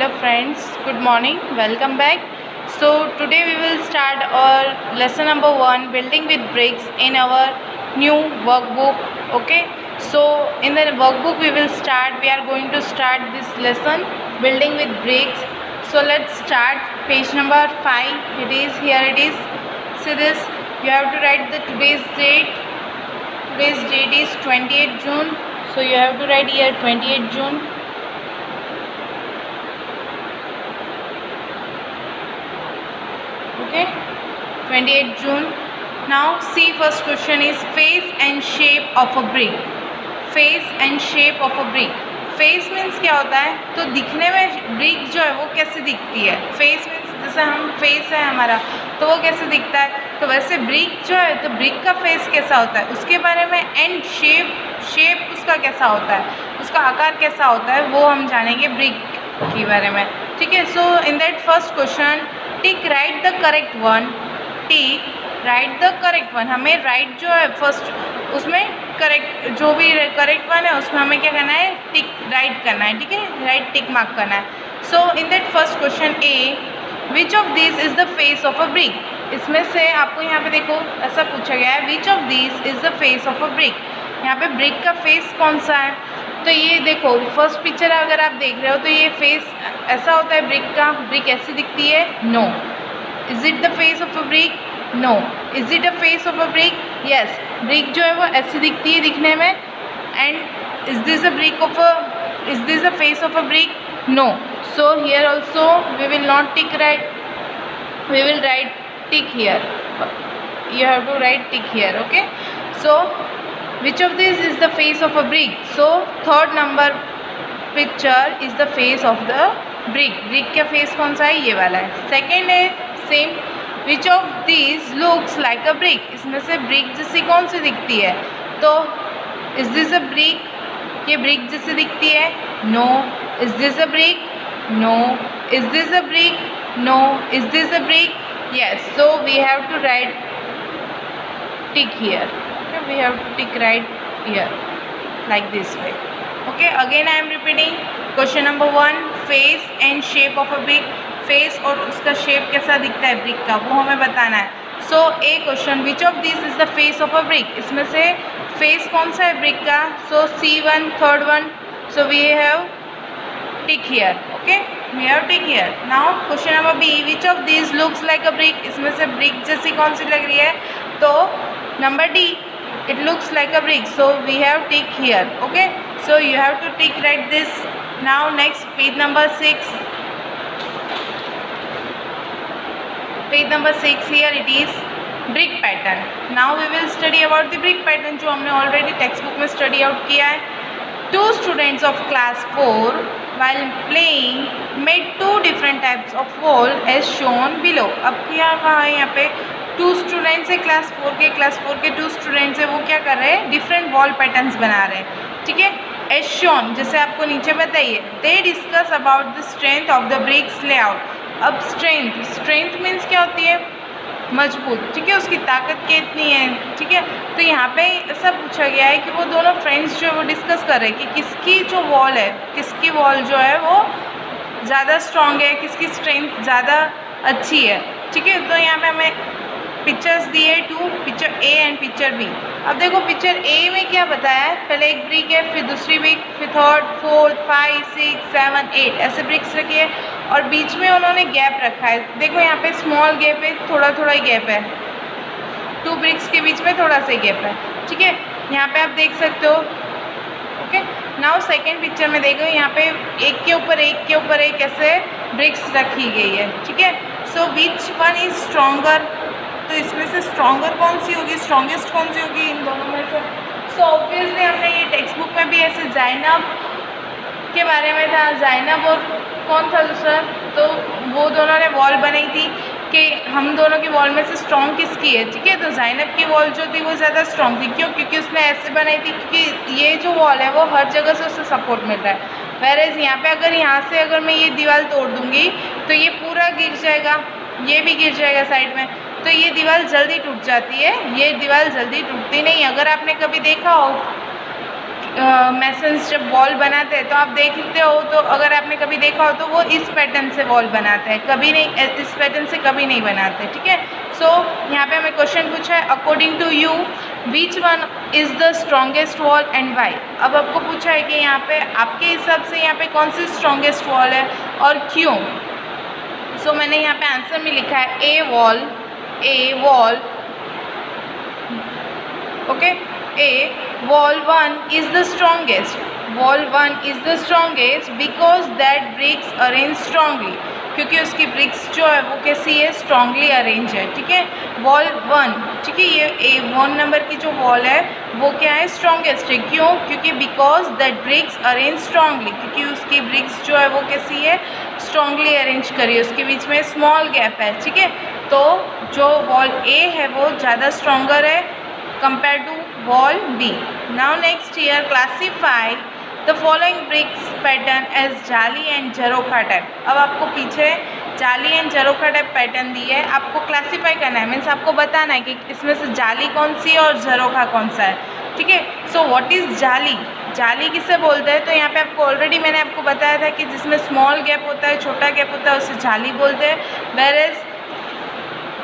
Hello friends, good morning, welcome back. So today we will start our lesson number 1, building with bricks, in our new workbook. Okay, so in the workbook we are going to start this lesson, building with bricks. So let's start. Page number 5, here it is. See this, you have to write the today's date. Today's date is 28th June, so you have to write here 28th June. Okay, 28th June. Now see, first question is face and shape of a brick. Face and shape of a brick. Face means क्या होता है, तो दिखने में brick जो है वो कैसे दिखती है. फेस मीन्स जैसे हम फेस है हमारा, तो वो कैसे दिखता है, तो वैसे ब्रिक जो है, तो ब्रिक का फेस कैसा होता है उसके बारे में, एंड शेप उसका कैसा होता है, उसका आकार कैसा होता है, वो हम जानेंगे ब्रिक के बारे में. ठीक है. So in that first question, tick right the correct one. Tick right the correct one. हमें राइट जो है फर्स्ट, उसमें करेक्ट जो भी करेक्ट वन है उसमें हमें क्या करना है, टिक राइट करना है. ठीक है, राइट टिक मार्क करना है. So in that first question A, which of this is the face of a brick. इसमें से आपको यहाँ पे देखो ऐसा पूछा गया है, विच of this is the face of a brick. यहाँ पे ब्रिक का फेस कौन सा है, तो ये देखो फर्स्ट पिक्चर अगर आप देख रहे हो तो ये फेस ऐसा होता है ब्रिक का. ब्रिक ऐसी दिखती है, no. Is it the face of a brick, no. Is it a face of a brick, yes. Brick जो है वो ऐसी दिखती है दिखने में. And is this a face of a brick, no. So here also we will not tick right, we will write tick here. You have to write tick here. Okay. So which of this is the face of a brick. So third number picture is the face of the brick. Brick का face कौन सा है, ये वाला है. Second है same, which of this looks like a brick. इसमें से ब्रिक जैसी कौन सी दिखती है, तो इज दिस अ ब्रिक, ये ब्रिक जैसी दिखती है, no. Is this a brick, no. Is this a brick, no. Is this a brick, yes. So we have to write tick here. We have to tick right here like this way. Okay, again I am repeating. Question number 1, face and shape of a brick. Face और उसका shape कैसा दिखता है brick का, वो हमें बताना है. So A question, which of this is the face of a brick. इसमें से फेस कौन सा है ब्रिक का, so C1, third one. So we have tick here. Okay, we have tick here. Now question number B, which of this looks like a brick. इसमें से brick जैसी कौन सी लग रही है, तो number D, it looks like a brick, so we have tick here. Okay, so you have to tick right this. Now next, page number 6. Page number 6, here it is brick pattern. Now we will study about the brick pattern जो हमने already textbook में study out किया है. Two students of class 4 while playing made two different types of wall as shown below. अब क्या कहा है यहाँ पे, टू स्टूडेंट्स है क्लास 4 के टू स्टूडेंट्स है, वो क्या कर रहे हैं, डिफरेंट वॉल पैटर्न्स बना रहे हैं. ठीक है, एज शोन, जैसे आपको नीचे बताइए. They discuss about the strength of the bricks layout. अब स्ट्रेंथ मीन्स क्या होती है, मजबूत. ठीक है, उसकी ताकत कितनी है. ठीक है, तो यहाँ पे ऐसा पूछा गया है कि वो दोनों फ्रेंड्स जो है वो डिस्कस कर रहे हैं कि किसकी जो वॉल है, किसकी वॉल जो है वो ज़्यादा स्ट्रॉन्ग है, किसकी स्ट्रेंथ ज़्यादा अच्छी है. ठीक है, तो यहाँ पे हमें पिक्चर्स दिए two, picture A and picture B. अब देखो पिक्चर ए में क्या बताया है, पहले एक ब्रिक है, फिर दूसरी ब्रिक, फिर थर्ड, फोर्थ, 5, 6, 7, 8 ऐसे ब्रिक्स रखी है, और बीच में उन्होंने गैप रखा है. देखो यहाँ पे स्मॉल गैप है, थोड़ा ही गैप है, टू ब्रिक्स के बीच में थोड़ा सा ही गैप है. ठीक है, यहाँ पे आप देख सकते हो. ओके, नाउ सेकेंड पिक्चर में देखो, यहाँ पे एक के ऊपर एक ऐसे ब्रिक्स रखी गई है. ठीक है, सो विच वन इज स्ट्रॉन्गर. तो इसमें से स्ट्रॉन्गर कौन सी होगी, स्ट्रॉन्गेस्ट कौन सी होगी इन दोनों में से. सो ऑब्वियसली हमने ये टेक्स्ट बुक में भी ऐसे ज़ैनब के बारे में था, ज़ैनब और कौन था दूसरा, तो वो दोनों ने वॉल बनाई थी कि हम दोनों की वॉल में से स्ट्रॉन्ग किसकी है. ठीक है, तो ज़ैनब की वॉल जो थी वो ज़्यादा स्ट्रॉन्ग थी. क्यों, क्योंकि उसने ऐसे बनाई थी क्योंकि ये जो वॉल है वो हर जगह से उसे सपोर्ट मिल रहा है. वेरेज यहाँ पे अगर मैं ये दीवार तोड़ दूँगी तो ये पूरा गिर जाएगा, ये भी गिर जाएगा साइड में, तो ये दीवार जल्दी टूट जाती है. ये दीवार जल्दी टूटती नहीं. अगर आपने कभी देखा हो मैसन्स जब वॉल बनाते हैं तो आप देखते हो, तो अगर आपने कभी देखा हो तो वो इस पैटर्न से वॉल बनाते हैं, कभी नहीं इस पैटर्न से कभी नहीं बनाते, ठीक है। सो यहाँ पे हमें क्वेश्चन पूछा है according to you which one is the strongest wall and why. अब आपको पूछा है कि यहाँ पे आपके हिसाब से यहाँ पे कौन सी स्ट्रॉन्गेस्ट वॉल है और क्यों। सो मैंने यहाँ पे आंसर में लिखा है ए wall okay, A wall 1 is the strongest. Wall 1 is the strongest because that bricks arrange strongly. क्योंकि उसकी ब्रिक्स जो है वो कैसी है, स्ट्रांगली अरेंज है, ठीक है। वॉल 1, ठीक है, ये A1 नंबर की जो वॉल है वो क्या है, स्ट्रॉन्गेस्ट है। क्यों? क्योंकि because that bricks arrange strongly, क्योंकि उसकी ब्रिक्स जो है वो कैसी है, स्ट्रांगली अरेंज करी है, उसके बीच में स्मॉल गैप है, ठीक है। तो जो वॉल A है वो ज़्यादा स्ट्रॉन्गर है compared to wall B. Now next here classify the following bricks pattern as जाली and झरोखा टाइप। अब आपको पीछे जाली एंड झरोखा टाइप पैटर्न दी है, आपको क्लासीफाई करना है, मीन्स आपको बताना है कि इसमें से जाली कौन सी है और झरोखा कौन सा है, ठीक है। सो व्हाट इज़ जाली, जाली किसे बोलते हैं, तो यहाँ पे आपको ऑलरेडी मैंने आपको बताया था कि जिसमें स्मॉल गैप होता है, छोटा गैप होता है, उसे जाली बोलते हैं। वेयरएज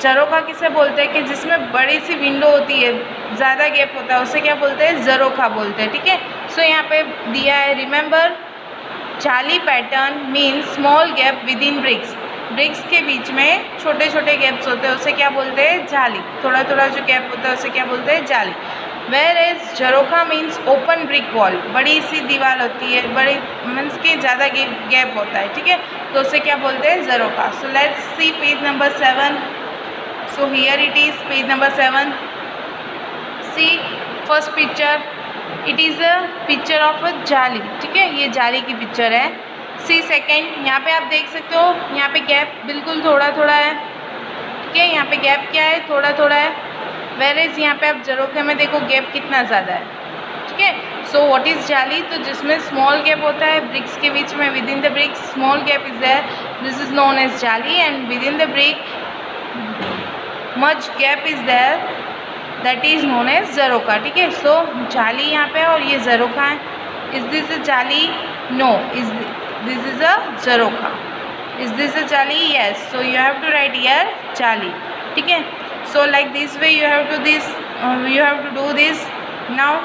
झरोखा किसे बोलते हैं कि जिसमें बड़ी सी विंडो होती है, ज़्यादा गैप होता है, उसे क्या बोलते हैं, झरोखा बोलते हैं, ठीक है। सो यहाँ पे दिया है रिमेंबर जाली pattern means small gap within bricks, bricks के बीच में छोटे छोटे गैप्स होते हैं, उसे क्या बोलते हैं, जाली। थोड़ा थोड़ा जो गैप होता है उसे क्या बोलते हैं, जाली। वेयर एज झरोखा मीन्स ओपन ब्रिक वॉल, बड़ी सी दीवार होती है, बड़ी मीन्स के ज़्यादा गैप होता है, ठीक है, तो उसे क्या बोलते हैं, झरोखा। So let's see page number 7। So here it is page number 7. See first picture, it is a picture of a जाली, ठीक है, ये जाली की पिक्चर है। See second, यहाँ पे आप देख सकते हो, यहाँ पे गैप बिल्कुल थोड़ा थोड़ा है, ठीक है, यहाँ पे गैप क्या है, थोड़ा थोड़ा है। वेयरएज यहाँ पे आप झरोखे में देखो गैप कितना ज़्यादा है, ठीक है। सो व्हाट इज़ जाली, तो जिसमें स्मॉल गैप होता है ब्रिक्स के बीच में, within the bricks small gap is there, this is known as जाली, and within the brick much gap is there, that is known as झरोखा, ठीक है। सो जाली यहाँ पे और ये झरोखा है। इज दिस अ जाली, no, is this is a झरोखा। इज दिस अ जाली, yes, so you have to write here जाली, ठीक है। So like this way you have to do this. Now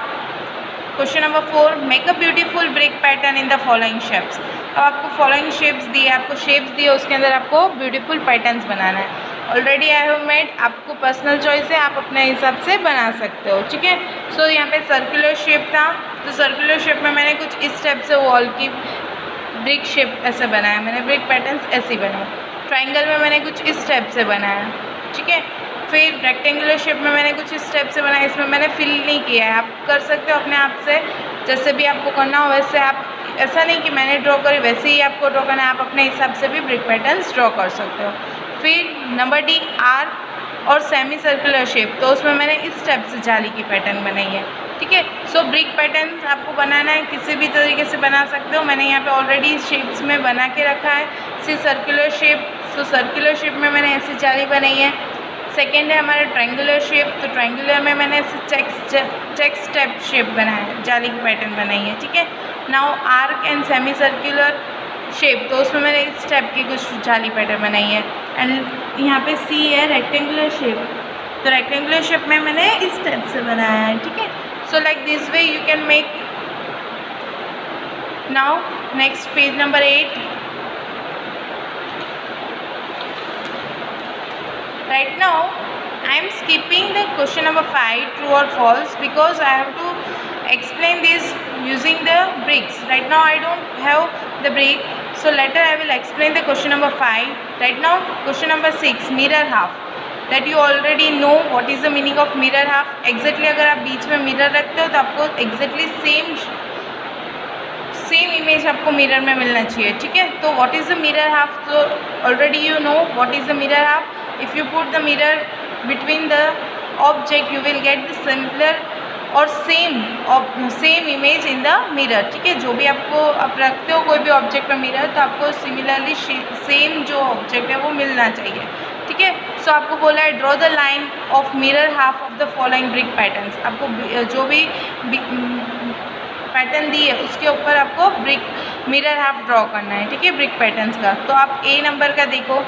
question number 4, make a beautiful brick pattern in the following shapes. अब आपको following shapes दिए, आपको shapes दिए, उसके अंदर आपको ब्यूटीफुल पैटर्न्स बनाना है। ऑलरेडी आई हैव मेड, आपको पर्सनल चॉइस है, आप अपने हिसाब से बना सकते हो, ठीक है। सो यहाँ पे सर्कुलर शेप था, तो सर्कुलर शेप में मैंने कुछ इस टाइप से वॉल की ब्रिक शेप ऐसे बनाया, मैंने ब्रिक पैटर्न्स ऐसे बनाए। ट्राइंगल में मैंने कुछ इस टाइप से बनाया, ठीक है। फिर रेक्टेंगुलर शेप में मैंने कुछ इस टाइप से बनाया, इसमें मैंने फिल नहीं किया है, आप कर सकते हो अपने आप से, जैसे भी आपको करना हो वैसे। आप ऐसा नहीं कि मैंने ड्रॉ करी वैसे ही आपको ड्रॉ करना है, आप अपने हिसाब से भी ब्रिक पैटर्न्स ड्रॉ कर सकते हो। फिर नंबर डी, आर्क और सेमी सर्कुलर शेप, तो उसमें मैंने इस टाइप से जाली की पैटर्न बनाई है, ठीक है। सो ब्रिक पैटर्न आपको बनाना है, किसी भी तरीके से बना सकते हो, मैंने यहाँ पे ऑलरेडी शेप्स में बना के रखा है। सी सर्कुलर शेप, सो सर्कुलर शेप में मैंने ऐसी जाली बनाई है। सेकेंड है हमारा ट्रायंगुलर शेप, तो ट्रायंगुलर में मैंने ऐसे चेक्स टाइप शेप बनाया है, जाली की पैटर्न बनाई है, ठीक है। Now arc and semi circular shape, तो उसमें मैंने इस टाइप की कुछ जाली पैटर्न बनाई है। एंड यहाँ पे सी है रेक्टेंगुलर शेप, तो रेक्टेंगुलर शेप में मैंने इस टाइप से बनाया है, ठीक है। So like this way you can make. Now next page number 8। Right now I am skipping the question number 5, true or false, because I have to explain this using the bricks. Right now I don't have the brick, so later I will explain the question number 5. Right now question number 6, mirror half, that you already know what is the meaning of mirror half. Exactly अगर आप बीच में mirror रखते हो तो आपको exactly same image आपको mirror में मिलना चाहिए, ठीक है। तो what is the mirror half, तो already you know what is the mirror half. If you put the mirror between the object you will get the similar और same image in the mirror, ठीक है। जो भी आपको आप रखते हो कोई भी ऑब्जेक्ट में मिरर, तो आपको सिमिलरली सेम जो ऑब्जेक्ट है वो मिलना चाहिए, ठीक है। सो आपको बोला है draw the line of mirror half of the following brick patterns. आपको जो भी पैटर्न दी है उसके ऊपर आपको ब्रिक मिरर हाफ ड्रॉ करना है, ठीक है, ब्रिक पैटर्न्स का। तो आप ए नंबर का देखो,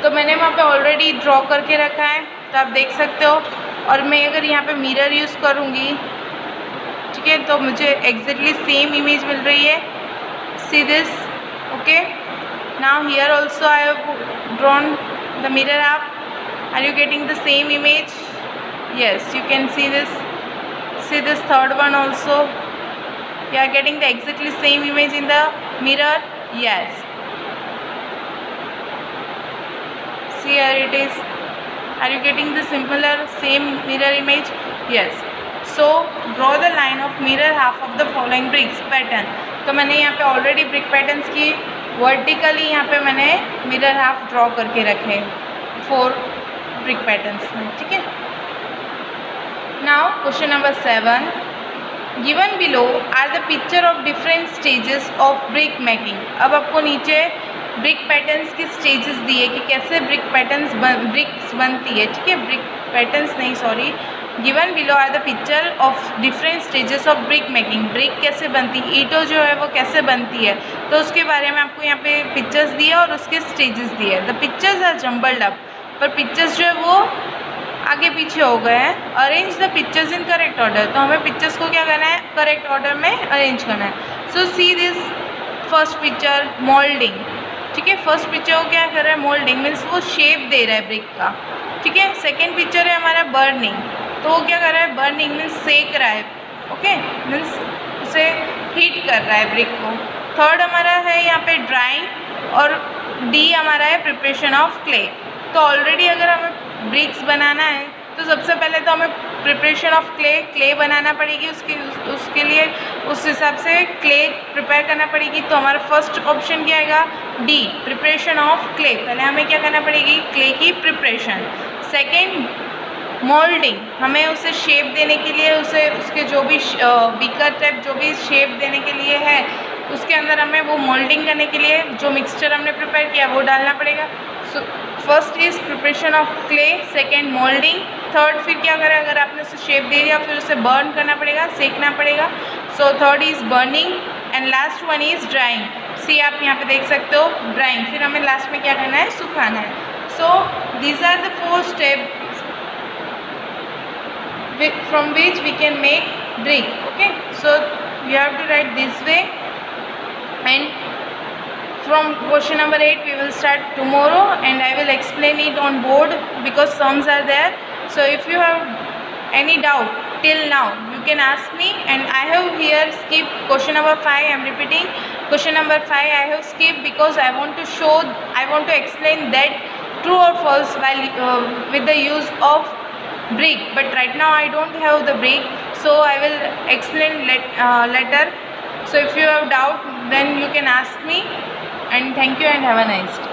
तो मैंने वहाँ पे ऑलरेडी ड्रॉ करके रखा है, तो आप देख सकते हो। और मैं अगर यहाँ पे मिरर यूज़ करूँगी, ठीक है, तो मुझे एग्जैक्टली सेम इमेज मिल रही है। See this, okay. Now here also I have drawn the mirror half. Are you getting the same image? Yes, you can see this. See this third one also. You are getting the exactly same image in the mirror. Yes. See, here it is. Are you getting the similar same mirror image? Yes. So draw the line of mirror half of the following bricks pattern. तो मैंने यहाँ पे already brick patterns की vertically यहाँ पे मैंने mirror half draw करके रखे 4 ब्रिक पैटर्न्स में, ठीक है। Now question number 7. Given below are the picture of different stages of brick making. अब आपको नीचे ब्रिक पैटर्न्स की स्टेजेस दिए कि कैसे ब्रिक पैटर्न्स ब्रिक्स बनती है, ठीक है, ब्रिक पैटर्न्स नहीं, sorry. Given below are the picture of different stages of brick making. Brick कैसे बनती है, ईंटों जो है वो कैसे बनती है, तो उसके बारे में आपको यहाँ पे पिक्चर्स दिए और उसके स्टेजेस दिए। The pictures are jumbled up, पर पिक्चर्स जो है वो आगे पीछे हो गए हैं। Arrange the pictures in correct order, तो हमें पिक्चर्स को क्या करना है, करेक्ट ऑर्डर में अरेंज करना है। So see this first picture moulding, ठीक है, फर्स्ट पिक्चर को क्या कर रहा है, मोल्डिंग मीन्स वो शेप दे रहा है ब्रिक का, ठीक है। सेकेंड पिक्चर है हमारा बर्निंग, तो वो क्या कर रहा है, बर्निंग मीन्स सेक रहा है, ओके, मीन्स उसे हीट कर रहा है ब्रिक को। थर्ड हमारा है यहाँ पे ड्राइंग, और डी हमारा है प्रिपरेशन ऑफ क्ले। तो ऑलरेडी अगर हमें ब्रिक्स बनाना है तो सबसे पहले तो हमें प्रिपरेशन ऑफ क्ले बनाना पड़ेगी, उसके लिए उस हिसाब से क्ले प्रिपेयर करना पड़ेगी। तो हमारा फर्स्ट ऑप्शन क्या आएगा, डी, प्रिपरेशन ऑफ क्ले। पहले हमें क्या करना पड़ेगी, क्ले की प्रिपरेशन। सेकंड मोल्डिंग, हमें उसे शेप देने के लिए उसके जो भी बीकर टाइप जो भी शेप देने के लिए है उसके अंदर हमें वो मोल्डिंग करने के लिए जो मिक्सचर हमने प्रिपेयर किया वो डालना पड़ेगा। So first is preparation of clay, second moulding, third फिर क्या करें, अगर आपने उसे शेप दे दिया फिर उसे बर्न करना पड़ेगा, सेकना पड़ेगा। So third is burning and last one is drawing. See आप यहाँ पे देख सकते हो ड्राइंग, फिर हमें लास्ट में क्या करना है, सुखाना है। So these are the 4 steps from which we can make brick, okay। So you have to write this way, and from question number 8 we will start tomorrow, and I will explain it on board because sums are there. So if you have any doubt till now you can ask me, and I have here skipped question number 5. I am repeating question number 5 I have skipped because I want to explain that true or false while with the use of brick, but right now I don't have the brick, so I will explain later. So if you have doubt then you can ask me, and thank you and have a nice day.